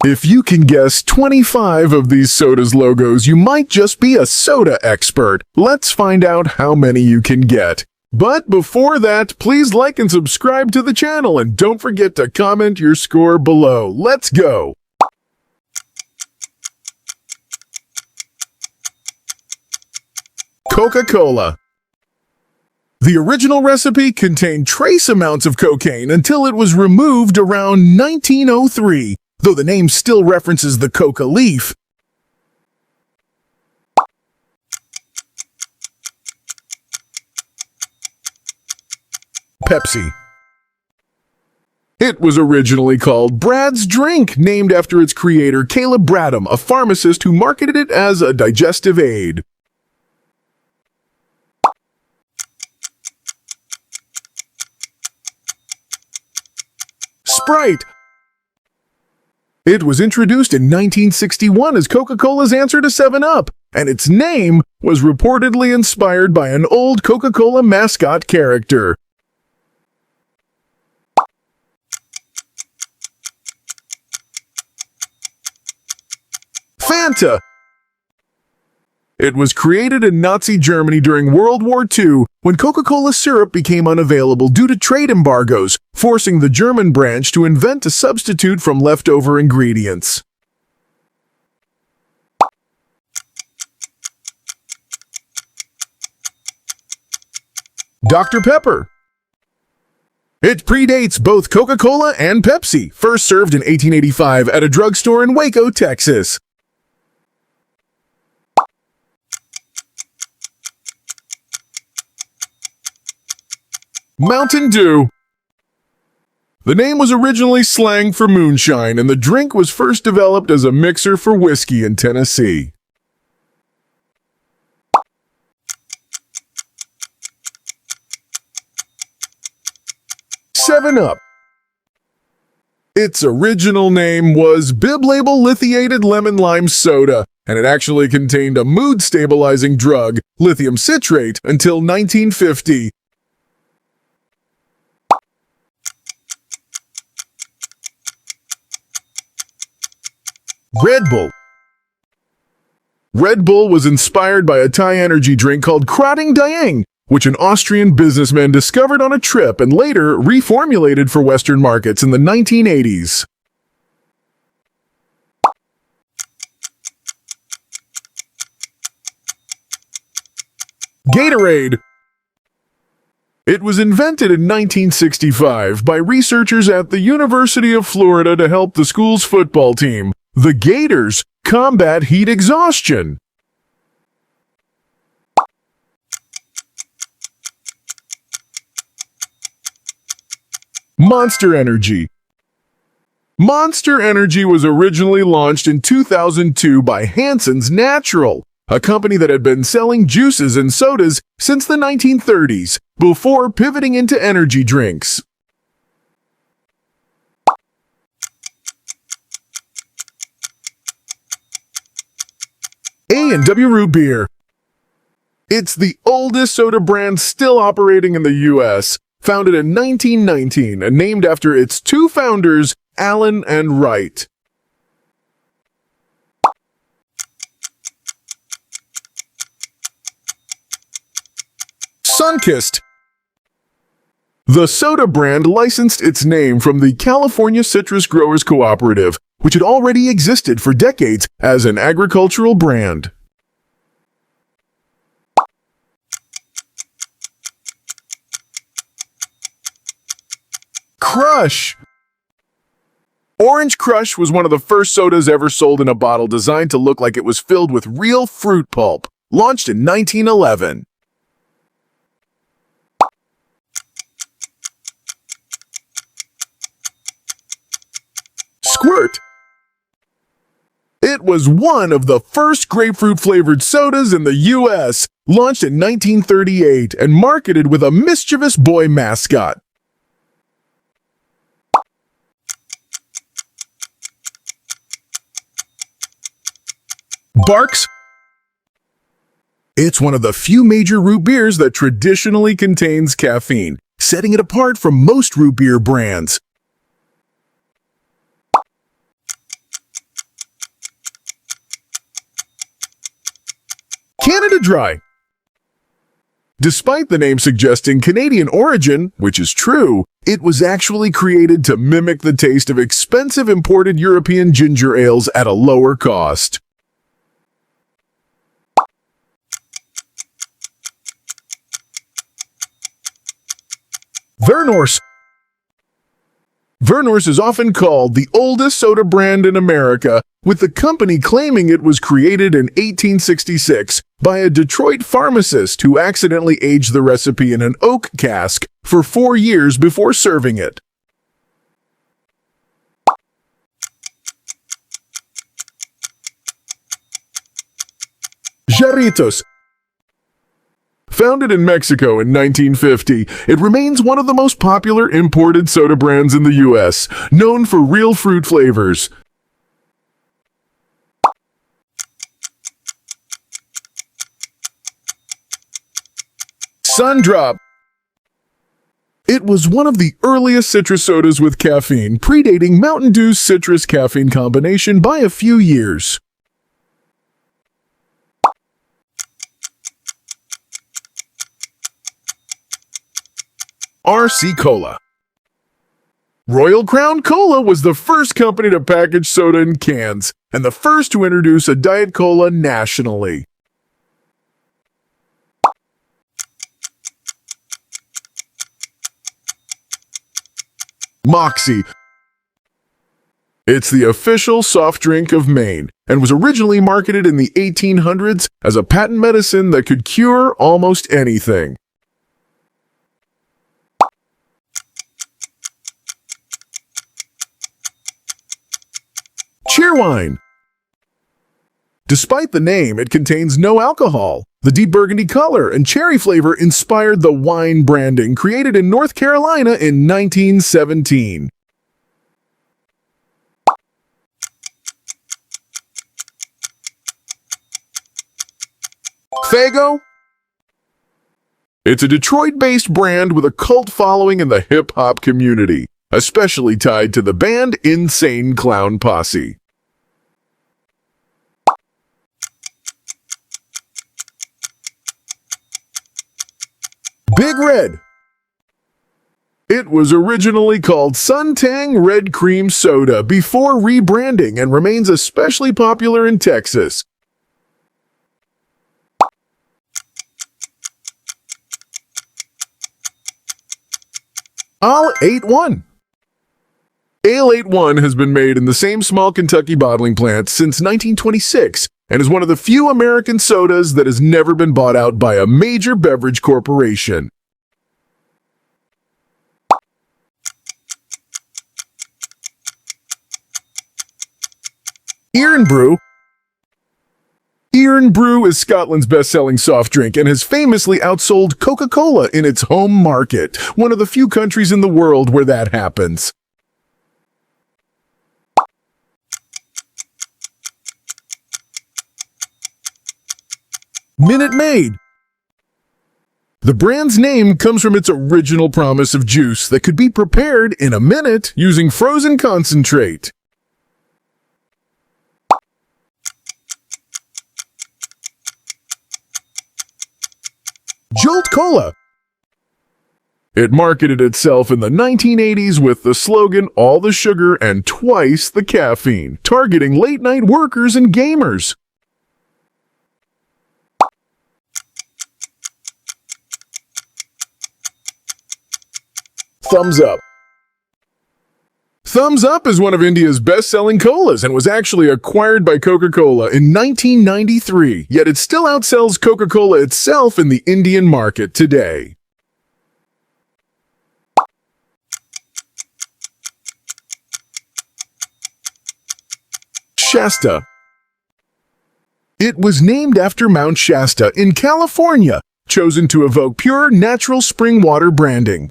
If you can guess 25 of these soda's logos, you might just be a soda expert. Let's find out how many you can get. But before that, please like and subscribe to the channel, and don't forget to comment your score below. Let's go! Coca-Cola. The original recipe contained trace amounts of cocaine until it was removed around 1903, though the name still references the coca leaf. Pepsi. It was originally called Brad's Drink, named after its creator Caleb Bradham, a pharmacist who marketed it as a digestive aid. Sprite. It was introduced in 1961 as Coca-Cola's answer to 7-Up, and its name was reportedly inspired by an old Coca-Cola mascot character. Fanta. It was created in Nazi Germany during World War II when Coca-Cola syrup became unavailable due to trade embargoes, forcing the German branch to invent a substitute from leftover ingredients. Dr. Pepper. It predates both Coca-Cola and Pepsi, first served in 1885 at a drugstore in Waco, Texas. Mountain Dew. The name was originally slang for moonshine, and the drink was first developed as a mixer for whiskey in Tennessee. Seven Up. Its original name was Bib-Label Lithiated Lemon Lime Soda, and it actually contained a mood-stabilizing drug, lithium citrate, until 1950. Red Bull. Red Bull was inspired by a Thai energy drink called Krating Daeng, which an Austrian businessman discovered on a trip and later reformulated for Western markets in the 1980s. Gatorade. It was invented in 1965 by researchers at the University of Florida to help the school's football team, the Gators, combat heat exhaustion. Monster Energy. Monster Energy was originally launched in 2002 by Hansen's Natural, a company that had been selling juices and sodas since the 1930s, before pivoting into energy drinks. A&W Root Beer. It's the oldest soda brand still operating in the U.S., founded in 1919 and named after its two founders, Allen and Wright. Sunkist. The soda brand licensed its name from the California Citrus Growers Cooperative, which had already existed for decades as an agricultural brand. Crush. Orange Crush was one of the first sodas ever sold in a bottle designed to look like it was filled with real fruit pulp, launched in 1911. Squirt. It was one of the first grapefruit-flavored sodas in the U.S., launched in 1938 and marketed with a mischievous boy mascot. Barks. It's one of the few major root beers that traditionally contains caffeine, setting it apart from most root beer brands. Canada Dry. Despite the name suggesting Canadian origin, which is true, it was actually created to mimic the taste of expensive imported European ginger ales at a lower cost. Vernor's. Vernor's is often called the oldest soda brand in America, with the company claiming it was created in 1866 by a Detroit pharmacist who accidentally aged the recipe in an oak cask for 4 years before serving it. Jarritos. Founded in Mexico in 1950, it remains one of the most popular imported soda brands in the U.S., known for real fruit flavors. Sundrop. It was one of the earliest citrus sodas with caffeine, predating Mountain Dew's citrus caffeine combination by a few years. RC Cola. Royal Crown Cola was the first company to package soda in cans and the first to introduce a Diet Cola nationally. Moxie. It's the official soft drink of Maine and was originally marketed in the 1800s as a patent medicine that could cure almost anything. Cheerwine. Despite the name, it contains no alcohol. The deep burgundy color and cherry flavor inspired the wine branding created in North Carolina in 1917. Faygo. It's a Detroit-based brand with a cult following in the hip-hop community, especially tied to the band Insane Clown Posse. Big Red. It was originally called Suntang Red Cream Soda before rebranding and remains especially popular in Texas. Ale 81. Ale 81 has been made in the same small Kentucky bottling plant since 1926 and is one of the few American sodas that has never been bought out by a major beverage corporation. Irn-Bru. Irn-Bru is Scotland's best-selling soft drink and has famously outsold Coca-Cola in its home market, one of the few countries in the world where that happens. Minute Maid. The brand's name comes from its original promise of juice that could be prepared in a minute using frozen concentrate. Jolt Cola. It marketed itself in the 1980s with the slogan, "All the sugar and twice the caffeine," targeting late-night workers and gamers. Thumbs Up. Thumbs Up is one of India's best-selling colas and was actually acquired by Coca-Cola in 1993, yet it still outsells Coca-Cola itself in the Indian market today. Shasta. It was named after Mount Shasta in California, chosen to evoke pure natural spring water branding.